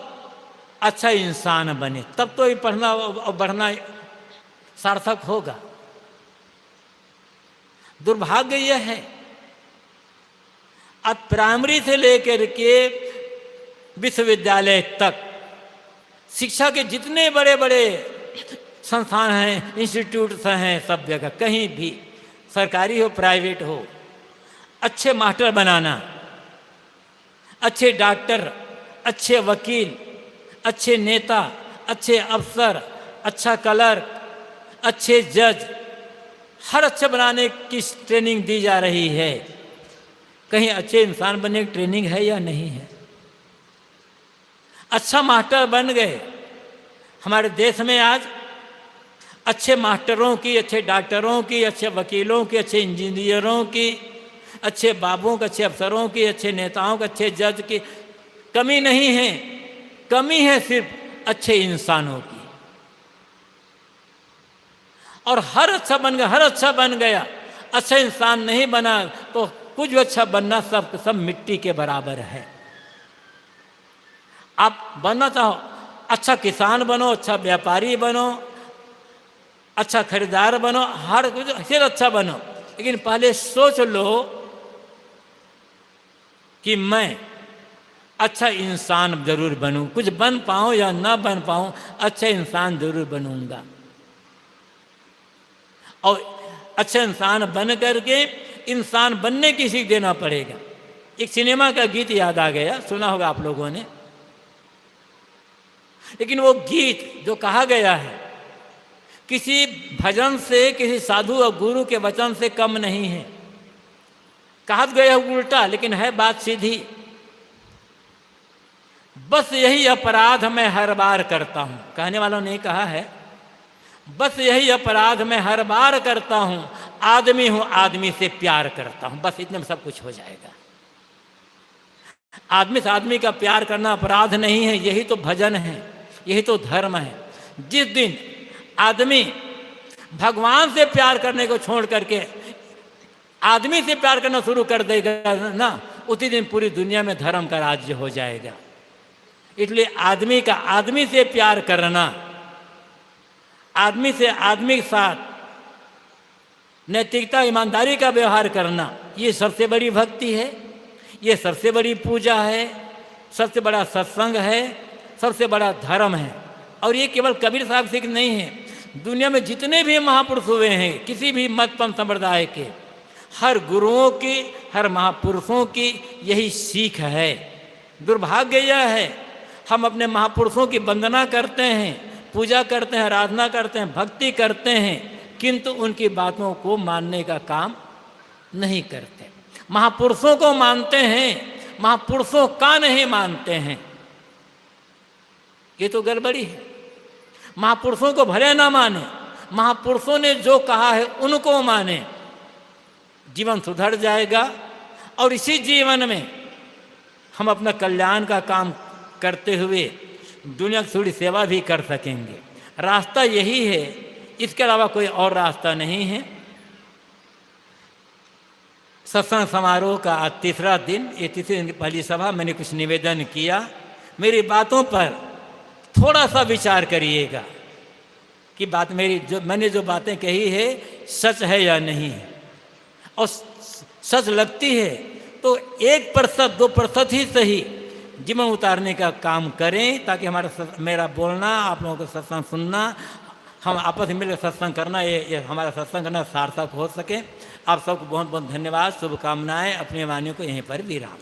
अच्छा इंसान बने, तब तो ये पढ़ना और बढ़ना सार्थक होगा। दुर्भाग्य यह है, अब प्राइमरी से लेकर के विश्वविद्यालय तक शिक्षा के जितने बड़े बड़े संस्थान हैं, इंस्टीट्यूट्स हैं, सब जगह कहीं भी, सरकारी हो प्राइवेट हो, अच्छे मास्टर बनाना, अच्छे डॉक्टर, अच्छे वकील, अच्छे नेता, अच्छे अफसर, अच्छा क्लर्क, अच्छे जज, हर अच्छा बनाने की ट्रेनिंग दी जा रही है। कहीं अच्छे इंसान बनने की ट्रेनिंग है या नहीं है? अच्छा मास्टर बन गए। हमारे देश में आज अच्छे मास्टरों की, अच्छे डॉक्टरों की, अच्छे वकीलों की, अच्छे इंजीनियरों की, अच्छे बाबुओं के, अच्छे अफसरों की, अच्छे नेताओं के, अच्छे जज की कमी नहीं है। कमी है सिर्फ अच्छे इंसानों की। और हर अच्छा बन गया, हर अच्छा बन गया, अच्छा इंसान नहीं बना तो कुछ भी अच्छा बनना सब मिट्टी के बराबर है। आप बनना चाहो, अच्छा किसान बनो, अच्छा व्यापारी बनो, अच्छा खरीदार बनो, हर कुछ फिर अच्छा बनो, लेकिन पहले सोच लो कि मैं अच्छा इंसान जरूर बनूं। कुछ बन पाऊं या ना बन पाऊं, अच्छा इंसान जरूर बनूंगा। और अच्छा इंसान बन करके इंसान बनने की सीख देना पड़ेगा। एक सिनेमा का गीत याद आ गया, सुना होगा आप लोगों ने। लेकिन वो गीत जो कहा गया है किसी भजन से, किसी साधु और गुरु के वचन से कम नहीं है। कहा गया उल्टा, लेकिन है बात सीधी। बस यही अपराध मैं हर बार करता हूं, कहने वालों ने कहा है, बस यही अपराध मैं हर बार करता हूं, आदमी हूं, आदमी से प्यार करता हूं। बस इतने में सब कुछ हो जाएगा। आदमी से आदमी का प्यार करना अपराध नहीं है, यही तो भजन है, यही तो धर्म है। जिस दिन आदमी भगवान से प्यार करने को छोड़ करके आदमी से प्यार करना शुरू कर देगा ना, उसी दिन पूरी दुनिया में धर्म का राज्य हो जाएगा। इसलिए आदमी का आदमी से प्यार करना, आदमी से आदमी के साथ नैतिकता, ईमानदारी का व्यवहार करना, ये सबसे बड़ी भक्ति है, ये सबसे बड़ी पूजा है, सबसे बड़ा सत्संग है, सबसे बड़ा धर्म है। और ये केवल कबीर साहब सीख नहीं है, दुनिया में जितने भी महापुरुष हुए हैं, किसी भी मत पंथ संप्रदाय के, हर गुरुओं की, हर महापुरुषों की यही सीख है। दुर्भाग्य यह है हम अपने महापुरुषों की वंदना करते हैं, पूजा करते हैं, आराधना करते हैं, भक्ति करते हैं, किंतु उनकी बातों को मानने का काम नहीं करते। महापुरुषों को मानते हैं, महापुरुषों का नहीं मानते हैं, ये तो गड़बड़ी है। महापुरुषों को भले ना माने, महापुरुषों ने जो कहा है उनको माने, जीवन सुधर जाएगा। और इसी जीवन में हम अपना कल्याण का काम करते हुए दुनिया की थोड़ी सेवा भी कर सकेंगे। रास्ता यही है, इसके अलावा कोई और रास्ता नहीं है। सत्संग समारोह का आज तीसरा दिन, ये तीसरे दिन की पहली सभा, मैंने कुछ निवेदन किया। मेरी बातों पर थोड़ा सा विचार करिएगा कि बात मेरी मैंने जो बातें कही है सच है या नहीं है। और सच लगती है तो 1%, 2% ही सही जीवन उतारने का काम करें, ताकि मेरा बोलना, आप लोगों को सत्संग सुनना, हम आपस में मिलकर सत्संग करना, ये हमारा सत्संग करना सार्थक हो सके। आप सबको बहुत बहुत धन्यवाद, शुभकामनाएं। अपनी वाणियों को यहीं पर विराम।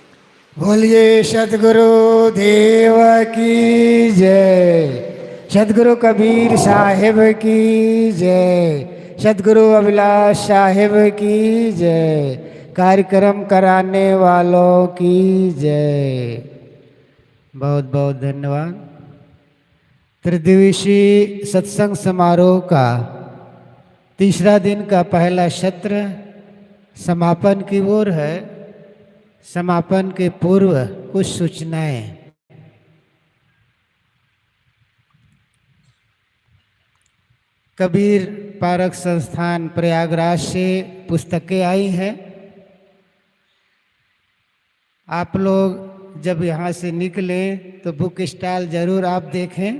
बोलिए सद्गुरु देव की जय, सद्गुरु कबीर साहिब की जय, सद्गुरु अभिलाष साहिब की जय, कार्यक्रम कराने वालों की जय। बहुत बहुत धन्यवाद। त्रिदिवसीय सत्संग समारोह का तीसरा दिन का पहला सत्र समापन की ओर है। समापन के पूर्व कुछ सूचनाएं। कबीर पारक संस्थान प्रयागराज से पुस्तकें आई हैं। आप लोग जब यहाँ से निकलें तो बुक स्टॉल जरूर आप देखें।